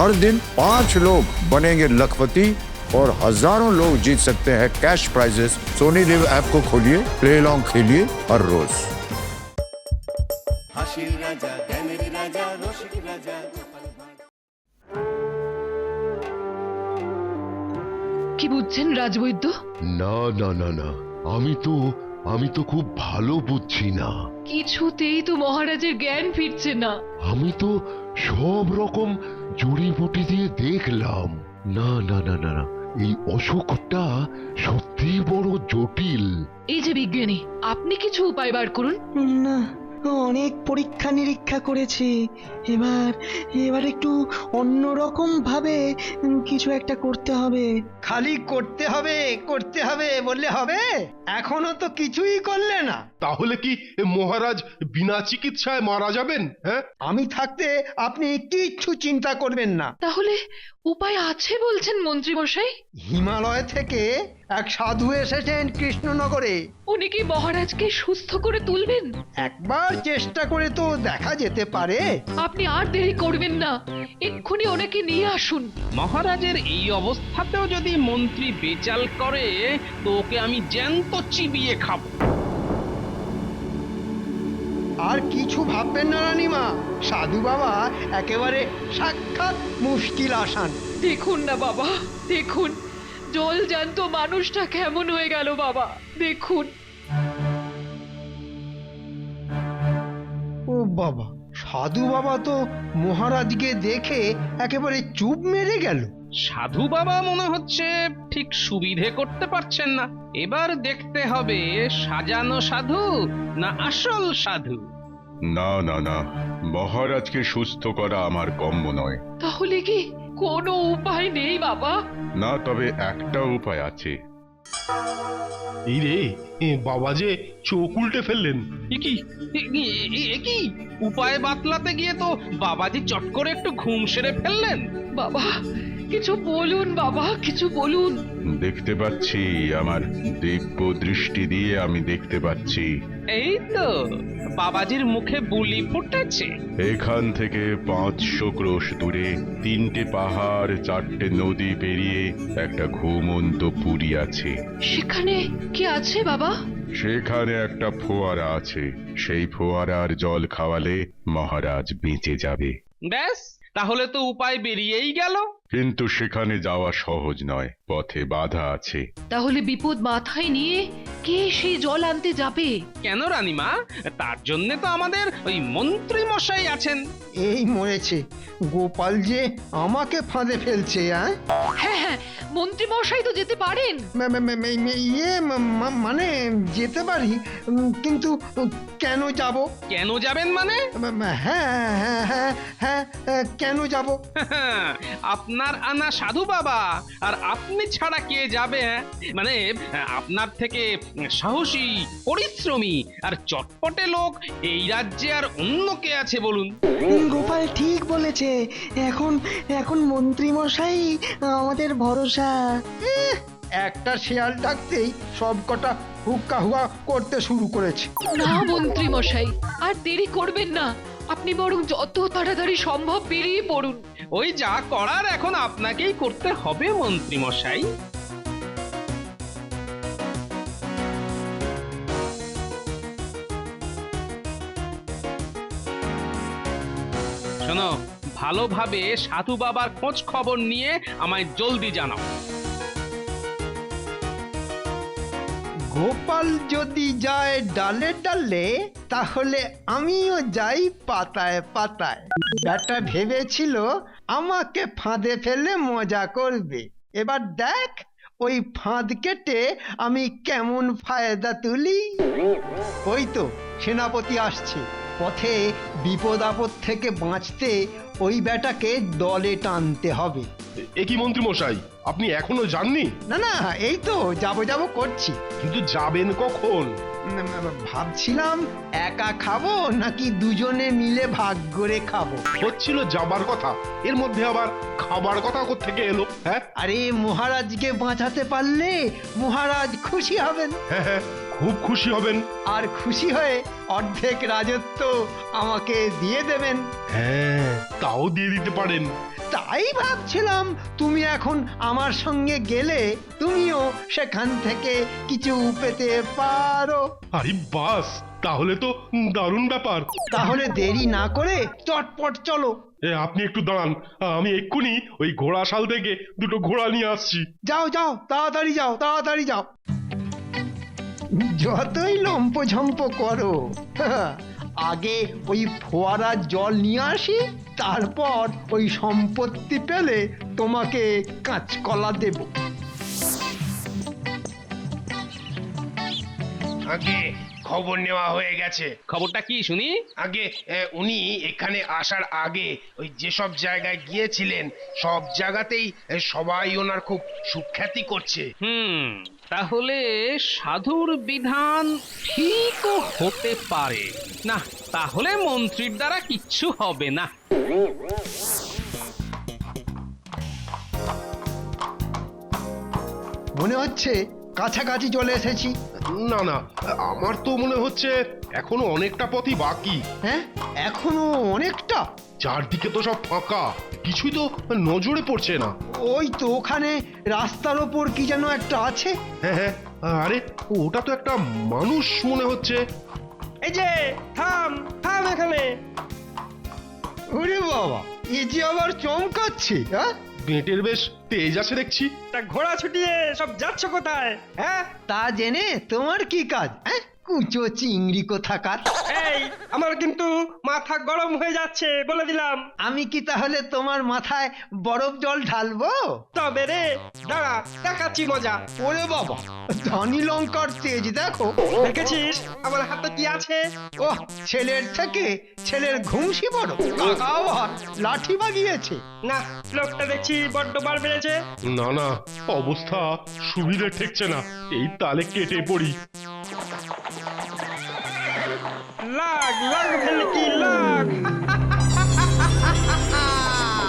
हर दिन 5 लोग बनेंगे लखपति और हजारों लोग जीत सकते हैं cash prizes. Sony LIV app को खोलिए, प्ले अलोंग खेलिए हर रोज। কি বুঝছেন রাজবৈদ্য? না না না না, আমি তো খুব ভালো বুঝছি না। কিছুতেই তো মহারাজের জ্ঞান ফিরছে না। আমি তো সব রকম জড়িবুটি দিয়ে দেখলাম। না না না না না, এই অসুখটা সত্যি বড় জটিল। এই যে বিজ্ঞানী, আপনি কিছু উপায় বার করুন না, অনেক পরীক্ষা নিরীক্ষা করেছি। এবার একটু অন্যরকম ভাবে কিছু একটা করতে হবে। খালি করতে হবে বললে হবে? এখনো তো কিছুই করলে না। তাহলে কি মহারাজ বিনা চিকিৎসায় মারা যাবেন? হ্যাঁ, আমি থাকতে আপনি কিচ্ছু চিন্তা করবেন না। তাহলে উপায় আছে বলছেন মন্ত্রী মশাই? হিমালয় থেকে এক সাধু এসেছেন কৃষ্ণনগরে। উনি কি মহারাজকে সুস্থ করে তুলবেন? একবার চেষ্টা করে তো দেখা যেতে পারে। আপনি আর দেরি করবেন না, এক্ষুনি ওনাকে নিয়ে আসুন। মহারাজের এই অবস্থাতেও যদি মন্ত্রী বেচাল করে তো ওকে আমি জ্যান্ত চিবিয়ে খাবো। আর কিছু ভাববেন না রানীমা, সাধু বাবা একেবারে সাক্ষাৎ মুশকিল আসান। দেখুন না বাবা, দেখুন জল জ্যান্ত মানুষটা কেমন হয়ে গেল বাবা, দেখুন। ও বাবা, সাধু বাবা তো মহারাজকে দেখে একেবারে চুপ মেরে গেল। সাধু বাবা মনে হচ্ছে ঠিক সুবিধে করতে পারছেন না। এবার দেখতে হবে সাজানো সাধু না আসল সাধু। না না না, মহারাজকে সুস্থ করা আমার গম্য নয়। তাহলে কি কোনো উপায় নেই বাবা? না, তবে একটা উপায় আছে। এই রে, বাবা যে চোখ উল্টে ফেললেন। এ কি উপায় বাতলাতে গিয়ে তো বাবাজি চট করে একটু ঘুম সেরে ফেললেন। বাবা কিছু বলুন, বাবা কিছু বলুন। দেখতে পাচ্ছি, আমার দিব্য দৃষ্টি দিয়ে আমি দেখতে পাচ্ছি। এই তো বাবাজির মুখে বুলি ফুটেছে। এখান থেকে 500 ক্রোশ দূরে 3টে পাহাড়, 4টে নদী পেরিয়ে একটা ঘুমন্ত পুরী আছে। সেখানে কি আছে বাবা? সেখানে একটা ফোয়ারা আছে। সেই ফোয়ারার জল খাওয়ালে মহারাজ বেঁচে যাবে। ব্যাস, তাহলে তো উপায় বেরিয়েই গেল। কিন্তু সেখানে যাওয়া সহজ নয়, পথে বাধা আছে। তাহলে বিপদ মাথায় নিয়ে কে সেই জল আনতে যাবে? কেন রানীমা, তার জন্য তো আমাদের ওই মন্ত্রী মশাই আছেন। এই মরেছে, গোপাল যে আমাকে ফাঁদে ফেলছে। হ্যাঁ হ্যাঁ, মন্ত্রী মশাই তো যেতে পারেন। মানে যেতে পারি, কিন্তু কেন যাব? কেন যাবেন মানে? হ্যাঁ হ্যাঁ হ্যাঁ হ্যাঁ, কেন যাব? আপনার আনা সাধু বাবা আর আপনি ছাড়া কে যাবে? মানে আপনার থেকে সাহসী, পরিশ্রমী আর চটপটে লোক এই রাজ্যে আর অন্য কে আছে বলুন? গোপাল ঠিক বলেছে, এখন মন্ত্রী মশাই আমাদের ভরসা। একটা শেয়াল ডাকতেই সব কটা হুক্কা হুয়া করতে শুরু করেছে। না মন্ত্রী মশাই, আর দেরি করবেন না, আপনি বরং যত তাড়াতাড়ি সম্ভব বেরিয়ে পড়ুন। ওই যা করার এখন আপনাকেই করতে হবে মন্ত্রী মশাই। শোনো, ভালোভাবে সাধু বাবার খোঁজ খবর নিয়ে আমায় জলদি জানাও। গোপাল যদি যায় ডালে ডালে, তাহলে আমিও যাই পাতায় পাতায়। ব্যাটা ভেবেছিল আমাকে ফাঁদে ফেলে মজা করবে। এবার দেখ ওই ফাঁদ কেটে আমি কেমন ফায়দা তুলি। ওই তো সেনাপতি আসছে। পথে বিপদ আপদ থেকে বাঁচতে ওই ব্যাটাকে দলে টানতে হবে। এ কি মন্ত্রী মশাই, আপনি এখনো যাননি? না না, এই তো যাব করছি। কিন্তু যাবেন কখন? ভাবছিলাম একা খাবো নাকি দুজনে মিলে ভাগ করে খাবো। হচ্ছিল যাবার কথা, এর মধ্যে আবার খাবার কথা কোত্থেকে এলো? হ্যাঁ, আরে মহারাজকে বাঁচাতে পারলে মহারাজ খুশি হবেন। হ্যাঁ হ্যাঁ, খুব খুশি হবেন। আর খুশি হয়ে অর্ধেক রাজত্ব আমাকে দিয়ে দেবেন। হ্যাঁ, তাও দিয়ে দিতে পারেন। তাই ভাবছিলাম তুমি এখন আমার সঙ্গে গেলে তুমিও সেখান থেকে কিছু পেতে পারো। আরে বাস, তাহলে তো দারুণ ব্যাপার। তাহলে দেরি না করে চটপট চলো। আপনি একটু দাঁড়ান, আমি এক্ষুনি ওই ঘোড়াশাল থেকে দুটো ঘোড়া নিয়ে আসছি। যাও যাও, তাড়াতাড়ি যাও, তাড়াতাড়ি যাও। যতই লম্পঝম্প করো, আগে ওই ফোয়ারার জল নিয়ে আসি, তারপর ওই সম্পত্তি পেলে তোমাকে কাঁচকলা দেব। আগে খবর নেওয়া হয়ে গেছে। খবরটা কি শুনি? আগে উনি এখানে আসার আগে ওই যেসব জায়গায় গিয়েছিলেন সব জায়গাতেই সবাই ওনার খুব সুখ্যাতি করছে। তাহলে সাধুর বিধান ঠিকও হতে পারে না, তাহলে মন্ত্রীর দ্বারা কিচ্ছু হবে না। মনে হচ্ছে কাছাকাছি চলে এসেছি। না না, আমার তো মনে হচ্ছে এখনো অনেকটা পথই বাকি। হ্যাঁ, এখনো অনেকটা? চারদিকে তো সব ফাঁকা, কিছুই তো নজরে পড়ছে না। ওই তো ওখানে রাস্তার ওপর কি যেন একটা আছে। হ্যাঁ হ্যাঁ, আরে ওটা তো একটা মানুষ মনে হচ্ছে। এই যে থাম থাম এখানে। ওরে বাবা, এ যে আবার চমকাচ্ছে। হ্যাঁ, বেটের বেশ তেজ আছে দেখছি। তা ঘোড়া ছুটিয়ে সব যাচ্ছ কোথায়? হ্যাঁ, তা জেনে তোমার কি কাজ? হ্যাঁ, কুচো চিংড়ি কোথাকার। এই, আমার কিন্তু মাথা গরম হয়ে যাচ্ছে বলে দিলাম। আমি কি তাহলে তোমার মাথায় বরফ জল ঢালবো? তবে রে, দাঁড়া, দেখাচ্ছি মজা। ওরে বাবা, ধনী লঙ্কার তেজ দেখো। দেখেছিস আমার হাতে কি আছে? ও, ছেলের থেকে ছেলের ঘুমসি বড়। কাকা আবার লাঠি বাগিয়েছে। না, লোকটা দেখছি বড্ড বার বেড়েছে। না না, অবস্থা সুবিধে ঠেকছে না, এই তালে কেটে পড়ি। লাগ লাগ ভেলকি লাগ।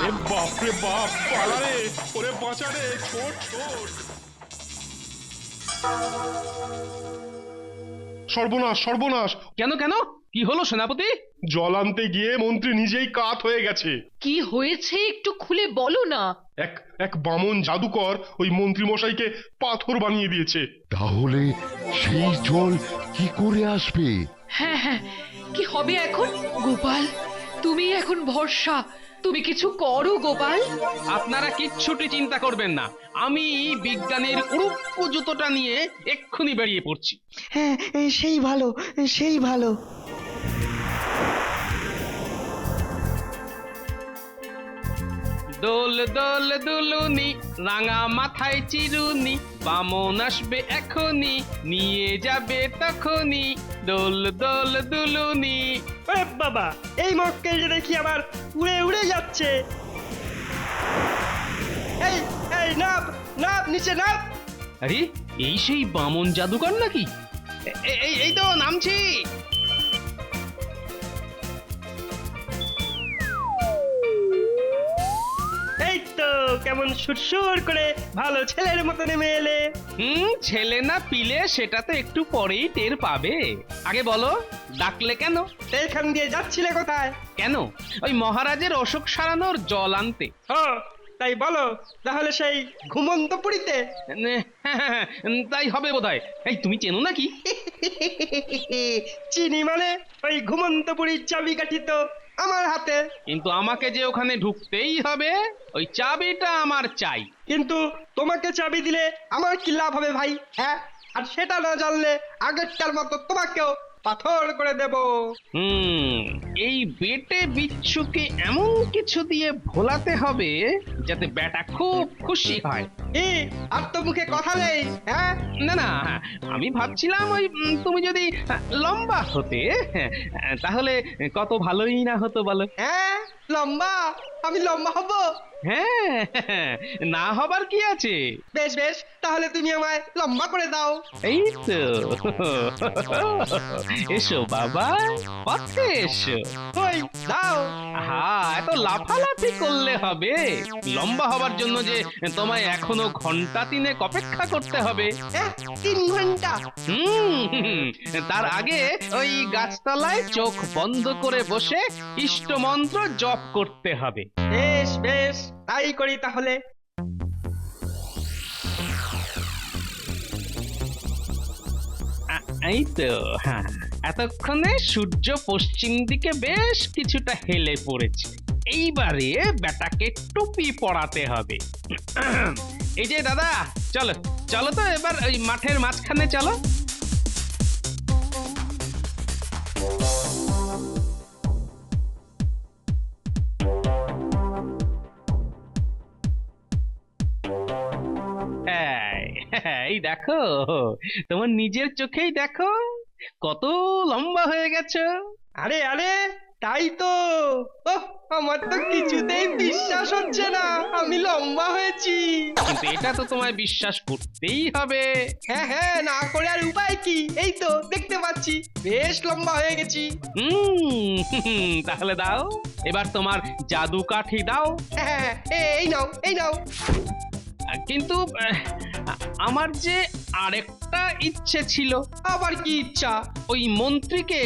এ বাপ রে বাপ, পালা রে, ওরে বাঁচা রে, ছোট ছোট। সর্বনাশ সর্বনাশ! কেন কেন, কি হলো সেনাপতি? জল আনতে গিয়ে মন্ত্রী নিজেই কাত হয়ে গেছে। কি হয়েছে একটু খুলে বলো না। এক এক বামন জাদুকর ওই মন্ত্রী মশাইকে পাথর বানিয়ে দিয়েছে। তাহলে সেই জল কি করে আসবে? হ্যাঁ হ্যাঁ, কি হবে এখন? গোপাল, তুমি এখন ভরসা, তুমি কিছু করো গোপাল। আপনারা কিচ্ছুটি চিন্তা করবেন না, আমি বিজ্ঞানের উড়ুপ্পু জুতোটা নিয়ে এক্ষুনি বেরিয়ে পড়ছি। হ্যাঁ, সেই ভালো, সেই ভালো। দোল দোল দুলুনি, রাঙা মাথায় চিরুনি, বামন আসবে এখনি, নিয়ে যাবে তখনই। দোল দোল দুলুনি। বাবা, এই মক্কেল যে দেখি আবার উড়ে উড়ে যাচ্ছে। এই এই নাপ নাপ, নিচে নাপ। আরে, এই সেই বামন জাদুকর নাকি? এই তো নামছি। এই তো কেমন সুরসুর করে ভালো ছেলের মতো নেমে এলে। ছেলে না পিলে সেটা তো একটু পরেই টের পাবে। আগে বলো, ডাকলে কেন? এইখান দিয়ে যাচ্ছিলে কোথায়? কেন? ওই মহারাজের অসুখ সারানোর জল আনতে। তাই বলো, তাহলে সেই ঘুমন্ত পুরীতে? তাই হবে বোধহয়। এই, তুমি চেনো নাকি? চিনি মানে? ওই ঘুমন্ত পুরীর চাবিকাঠি তো আমার হাতে। কিন্তু আমাকে যে ওখানে ঢুকতেই হবে, ওই চাবিটা আমার চাই। কিন্তু তোমাকে চাবি দিলে আমার কি লাভ হবে ভাই? হ্যাঁ, আর সেটা না জানলে আগেরটার মতো তোমাকেও পাথর করে দেব। এই বেটে বিচ্ছুকে এমন কিছু দিয়ে ভোলাতে হবে যাতে বেটা খুব খুশি হয়। আর তো মুখে কথা নেই। হ্যাঁ, না না, আমি ভাবছিলাম ওই তুমি যদি লম্বা হতে, তাহলে কত ভালোই না হতো বলো। হ্যাঁ, লম্বা? আমি লম্বা হব? হ্যাঁ, না হবার কি আছে? বেশ বেশ, তাহলে তুমি আমায় লম্বা করে দাও। এই তো, এসো বাবা, পথে এসো। ওই দাও। হ্যাঁ, এত লাফালাফি করলে হবে? লম্বা হবার জন্য যে তোমায় এখনো ঘন্টা 3 অপেক্ষা করতে হবে। 3 ঘন্টা? তার আগে ওই গাছতলায় চোখ বন্ধ করে বসে ইষ্ট মন্ত্র জপ করতে হবে। বেশ বেশ তাই করি তাহলে। এই তো, হ্যাঁ, এতক্ষণে সূর্য পশ্চিম দিকে বেশ কিছুটা হেলে পড়েছে। এইবারে বেটাকে টুপি পরাতে হবে। এই যে দাদা, চলো চলো তো এবার ওই মাঠের মাঝখানে চলো। এই দেখো, তোমার নিজের চোখেই দেখো কত লম্বা হয়ে গেছো। আরে আরে তাই তো। ওহ, আমার তো কিছুতেই বিশ্বাস হচ্ছে না আমি লম্বা হয়েছি। কিন্তু এটা তো তোমায় বিশ্বাস করতেই হবে। হ্যাঁ হ্যাঁ, না করে আর উপায় কি? এই তো দেখতে পাচ্ছি বেশ লম্বা হয়ে গেছি। তাহলে দাও, এবার তোমার জাদু কাঠি দাও। হ্যাঁ, এই নাও এই নাও। কিন্তু আমার যে আরেকটা ইচ্ছে ছিল। আবার কি ইচ্ছা? ওই মন্ত্রীকে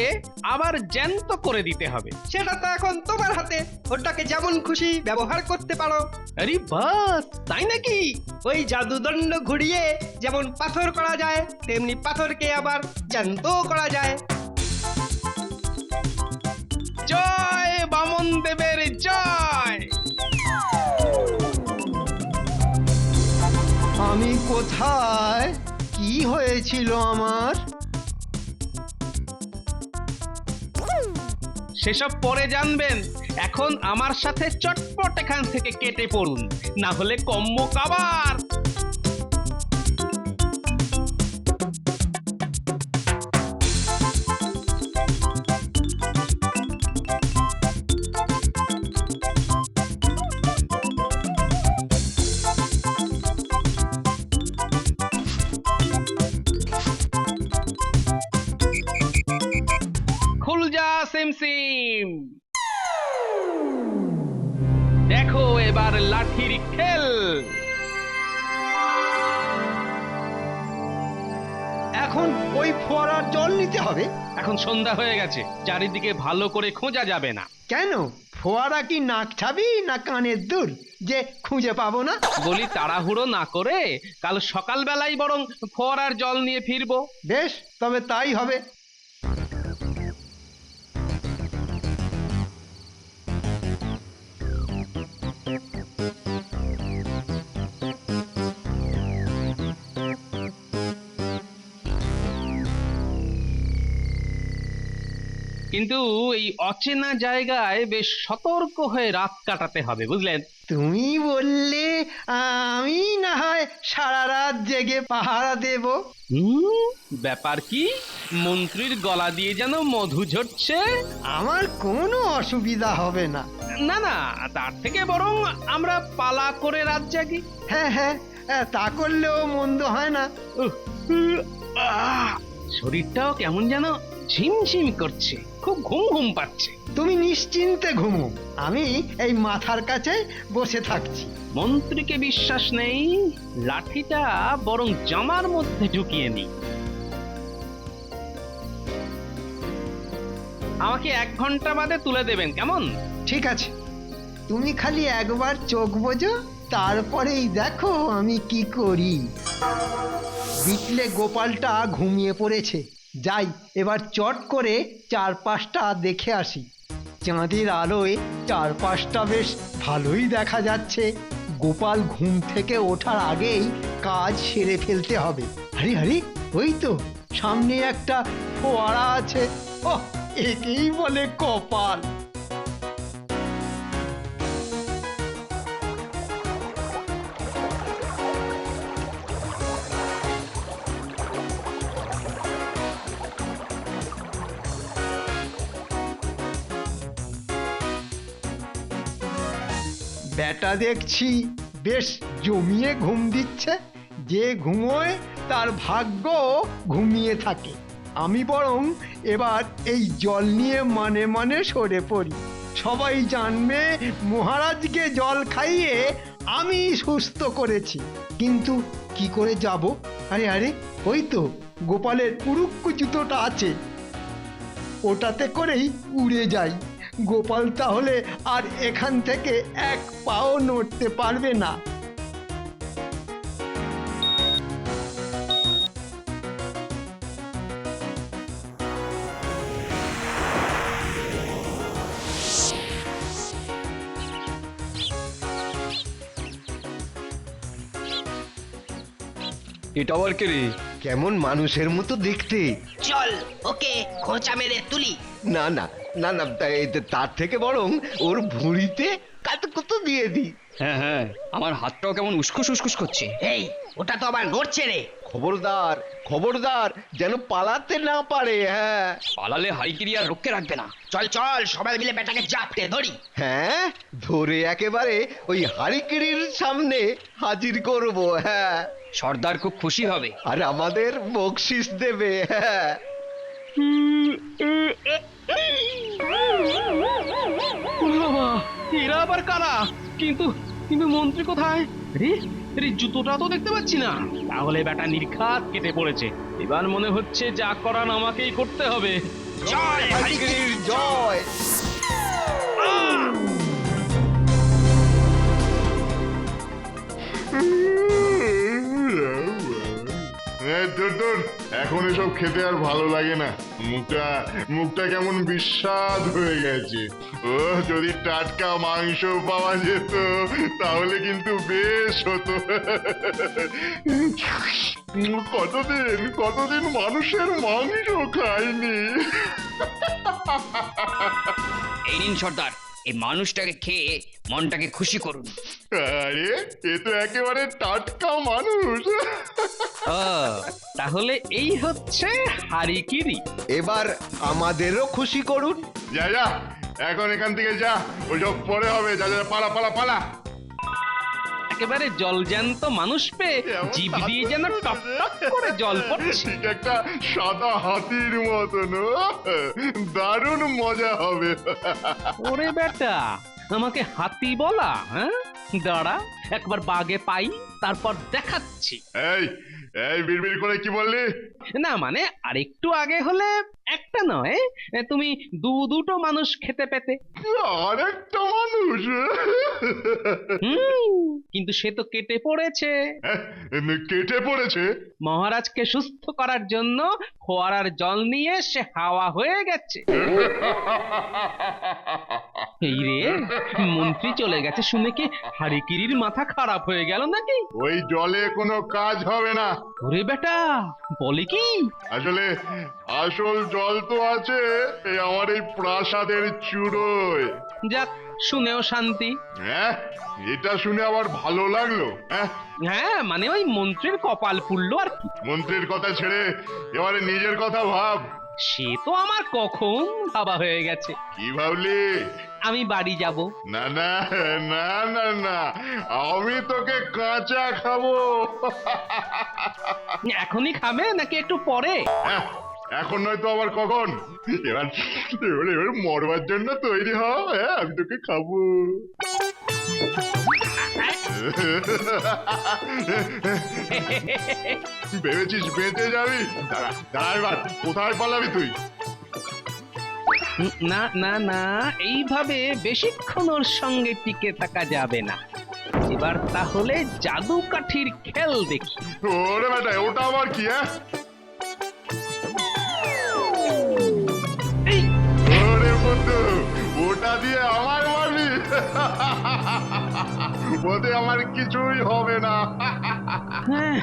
আবার জ্যান্ত করে দিতে হবে। সেটা তো এখন তোমার হাতে, ওটাকে যেমন খুশি ব্যবহার করতে পারো। আরে বাস, তাই নাকি? ওই জাদুদণ্ড ঘুরিয়ে যেমন পাথর করা যায়, তেমনি পাথরকে আবার জ্যান্ত করা যায়। জয় বামন দেবের জয়। আমি কোথায়? কি হয়েছিল আমার? সেসব পরে জানবেন, এখন আমার সাথে চটপট এখান থেকে কেটে পড়ুন, না হলে কম্ম কাবার। খুল যা সিমসিম, দেখো এবার লাঠির খেল। এখন ওই ফোয়ারার জল নিতে হবে? এখন সন্ধ্যা হয়ে গেছে, চারিদিকে ভালো করে খোঁজা যাবে না। কেন? ফোয়ারা কি নাক ছাবি না কানের দুল যে খুঁজে পাবো না? বলি তাড়াহুড়ো না করে কাল সকালবেলায় বরং ফোয়ারার জল নিয়ে ফিরবো। বেশ, তবে তাই হবে। কিন্তু এই অচেনা জায়গায় বেশ সতর্ক হয়ে রাত কাটাতে হবে, বুঝলেন? তুমি বললে আমি না হয় সারা রাত জেগে পাহারা দেব। ব্যাপার কি? মন্ত্রীর গলা দিয়ে যেন মধু ঝরছে। আমার কোনো অসুবিধা হবে না। না না, তার থেকে বরং আমরা পালা করে রাত জাগি। হ্যাঁ হ্যাঁ, তা করলেও মন্দ হয় না। শরীরটাও কেমন যেন ঝিমঝিম করছে, খুব ঘুম ঘুম পাচ্ছে। তুমি নিশ্চিন্তে ঘুমো, আমি এই মাথার কাছে বসে থাকছি। মন্ত্রীকে বিশ্বাস নেই, লাঠিটা বরং জামার মধ্যে ঢুকিয়ে নি। আমাকে 1 ঘন্টা বাদে তুলে দেবেন, কেমন? ঠিক আছে, তুমি খালি একবার চোখ বোঝো, তারপরেই দেখো আমি কি করি। বিটলে গোপালটা ঘুমিয়ে পড়েছে, যাই এবার চট করে চারপাশটা দেখে আসি। চাঁদের আলোয় চারপাশটা বেশ ভালোই দেখা যাচ্ছে। গোপাল ঘুম থেকে ওঠার আগেই কাজ সেরে ফেলতে হবে। আরে আরে, ওই তো সামনে একটা ফোয়ারা আছে। ওহ, একেই বলে কপাল। বেটা দেখছি বেশ জমিয়ে ঘুম দিচ্ছে। যে ঘুমোয় তার ভাগ্য ঘুমিয়ে থাকে। আমি বরং এবার এই জল নিয়ে মানে মানে সরে পড়ি। সবাই জানবে মহারাজকে জল খাইয়ে আমি সুস্থ করেছি। কিন্তু কি করে যাব? আরে আরে, ওই তো গোপালের পুরুক্কু জুতোটা আছে, ওটাতে করেই উড়ে যাই। গোপাল তাহলে আর এখান থেকে এক পাও নড়তে পারবে না। এটা আবার কে রে? কেমন মানুষের মতো দেখতে। চল ওকে খোঁচা মেরে তুলি। না না না না, তার থেকে বরং ওর ভুঁড়িতে কাতকুতো দিয়ে দি। হ্যাঁ হ্যাঁ, আমার হাতটাও কেমন উস্কুস উস্কুস করছে। এই ওটা তো আবার নড়ছে রে। খবরদার খবরদার, যেন পালাতে না পারে। হ্যাঁ, পালালে হারিকেরি আর রক্ষে রাখবে না। চল চল সবাই মিলে বেটাকে জাপটে ধরি। হ্যাঁ, ধরে একেবারে ওই হারিকেরির সামনে হাজির করব। হ্যাঁ, সর্দার খুব খুশি হবে। আর আমাদের বকশিস দেবে। হ্যাঁ, বাবা, এরা আবার কারা? কিন্তু কিন্তু মন্ত্রী কোথায় রে? রে জুতোটা তো দেখতে পাচ্ছি না। তাহলে বেটা নির্ঘাত কেটে পড়েছে। এবার মনে হচ্ছে যা করার আমাকেই করতে হবে। জয় হারিকেরির জয়। এখন এসব খেতে আর ভালো লাগে না। মুখটা কেমন বিস্বাদ হয়ে গেছে। ও যদি টাটকা মাংস পাওয়া যেত তাহলে কিন্তু বেশ হতো। কতদিন মানুষের মাংস খাইনি। এই নিন সর্দার, এই মানুষটাকে খেয়ে মনটাকে খুশি করুন। আরে এ তো একেবারে টাটকা মানুষ। তাহলে এই হচ্ছে হারিকিরি। এবার আমাদেরও খুশি করুন। যা এখন এখান থেকে যা, ওইসব পরে হবে। যা পালা পালা পালা। একেবারে জলজ্যান্ত মানুষ পেয়ে জিভ দিয়ে যেন টপ টপ করে জল পড়ছে। ঠিক একটা সাদা হাতির মতন। দারুণ মজা হবে। ওরে বেটা, আমাকে হাতি বলা? হ্যাঁ, দাঁড়া একবার বাগে পাই, তারপর দেখাচ্ছি। এই বিড়বিড় করে কি বললি? না মানে আরেকটু আগে হলে একটা নয়, তুমি দুটো মানুষ খেতে পেতে। আরেকটা মানুষ? কিন্তু সে তো কেটে পড়েছে। কেটে পড়েছে? মহারাজকে সুস্থ করার জন্য ফোয়ারার জল নিয়ে সে হাওয়া হয়ে গেছে। এই রে, মন্ত্রী চলে গেছে শুনে কি হারিকিরির মাথা খারাপ হয়ে গেল নাকি? ওই জলে কোনো কাজ হবে না। ওরে বেটা, বলে কি? আসল জল তো আছে আমার এই প্রাসাদের চূড়োয়। যাক, শুনেও শান্তি। হ্যাঁ, এটা শুনে আবার ভালো লাগলো। হ্যাঁ মানে ওই মন্ত্রীর কপাল পুড়লো আর কি। মন্ত্রীর কথা ছেড়ে এবারে নিজের কথা ভাব। সে তো আমার কখন ভাবা হয়ে গেছে। কি ভাবলি? আমি বাড়ি যাব। না না না না না, আমি তোকে কাঁচা খাবো। এখনই খাবে নাকি একটু পরে? এখন নয় তো আবার কখন? এবার মরবার জন্য তৈরি হ। হ্যাঁ, আমি তোকে খাবো। ভেবেছিস বেঁচে যাবি? দাঁড়া এবার কোথায় পালাবি তুই? না না না, এইভাবে বেশিক্ষণ ওর সঙ্গে টিকে থাকা যাবে না। এবার তাহলে জাদু কাঠির খেল দেখি। ওরে বেটা, ওটা আবার কি? ওরে বন্ধু, ওটা দিয়ে আমার মারবি? ওতে আমার কিছুই হবে না। হ্যাঁ,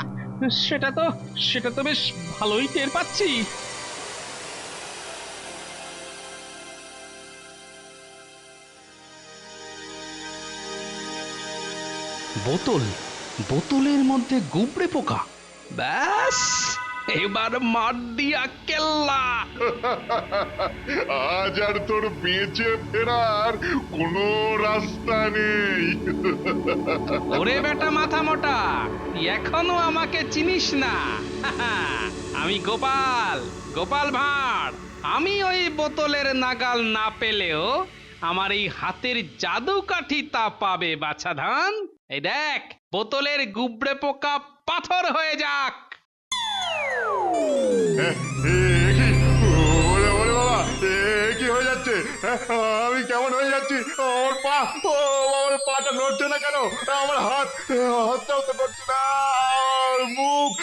সেটা তো বেশ ভালোই টের পাচ্ছি। বোতলের মধ্যে গুবরে পোকা। ব্যাস, এবার মার দিয়া কেল্লা। আজ আর তোর বেঁচে ফেরার কোনো রাস্তা নেই। ওরে বেটা মাথা মোটা, এখনো আমাকে চিনিস না? আমি গোপাল ভাঁড়। আমি ওই বোতলের নাগাল না পেলেও আমার এই হাতের জাদু কাঠি তা পাবে বাছা ধান। এই দেখ, বোতলের গুবরে পোকা পাথর হয়ে যাক। ওরে বাবা, কি হয়ে যাচ্ছে? আমি কেমন হয়ে যাচ্ছি, আমার পা, আমার পাটা নড়ছে না কেন, আমার হাতটাও তো নড়ছে না, আর মুখ,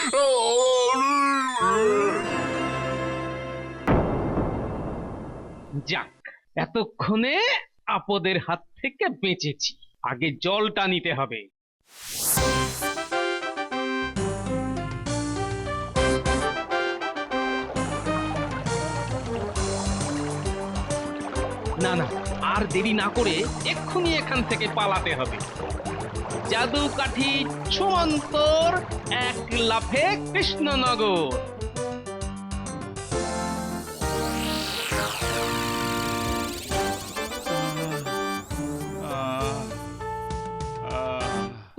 যাক, এতক্ষণে আপদের হাত থেকে বেঁচেছি। আগে জলটা নিতে হবে। না না, আর দেরি না করে এক্ষুনি এখান থেকে পালাতে হবে। জাদু কাঠি ছোঁয়ন্তর, এক লাফে কৃষ্ণনগর।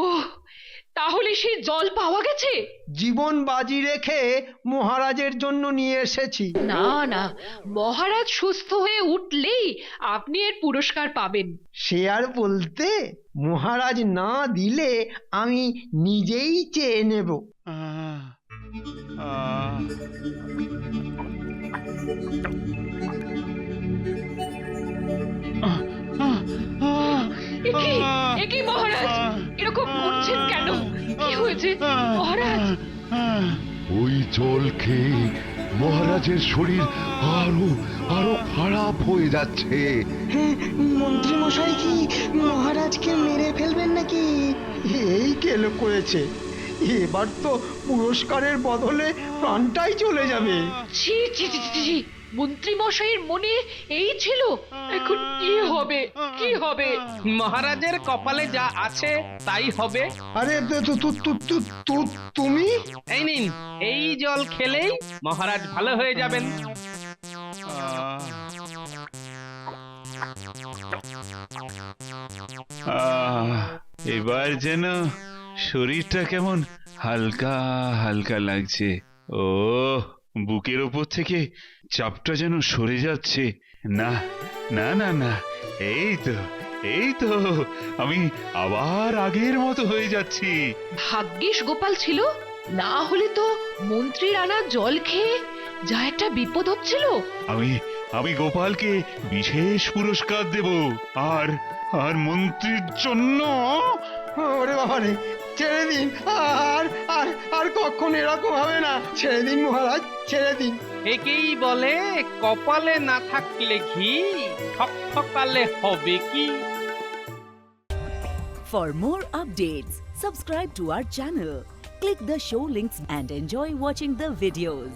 ওহ, তাহলে সেই জল পাওয়া গেছে? জীবন বাজি রেখে মহারাজের জন্য নিয়ে এসেছি। না না, মহারাজ সুস্থ হয়ে উঠলেই আপনি এর পুরস্কার পাবেন। সে আর বলতে, মহারাজ না দিলে আমি নিজেই চেয়ে নেব। একি মহারাজ, এরকম করছেন কেন? কি হয়েছে মহারাজ? ওই জল খেয়ে মহারাজের শরীর আরো আরো খারাপ হয়ে যাচ্ছে। মন্ত্রী মশাই কি মহারাজকে মেরে ফেলবেন নাকি? এই কেলো করেছে, এবার তো পুরস্কারের বদলে প্রাণটাই চলে যাবে। ছি ছি ছি ছি ছি, মন্ত্রী মশাইয়ের মনে এই ছিল? এখন কি হবে, কি হবে? মহারাজের কপালে যা আছে তাই হবে। আরে তুমি? এই নিন, এই জল খেলেই মহারাজ ভালো হয়ে যাবেন। এবার যেন শরীরটা কেমন হালকা হালকা লাগছে। ও, বুকের ওপর থেকে চাপটা যেন সরে যাচ্ছে। না না না না, এই তো আমি আবার আগের মতো হয়ে যাচ্ছি। ভাগ্যিস গোপাল ছিল, না হলে তো মন্ত্রীর আনা জল খেয়ে যা একটা বিপদ হচ্ছিল। আমি গোপালকে বিশেষ পুরস্কার দেব, আর আর মন্ত্রীর জন্য। ওরে বাবা রে, ছেড়ে দিন, আর আর আর কখন এরকম হবে না। ছেড়ে দিন মহারাজ, ছেড়ে দিন। একেই বলে কপালে না থাকলে ঘি, ঠকঠকালে হবে কি। For more updates, subscribe to our channel, click the show links and enjoy watching the videos.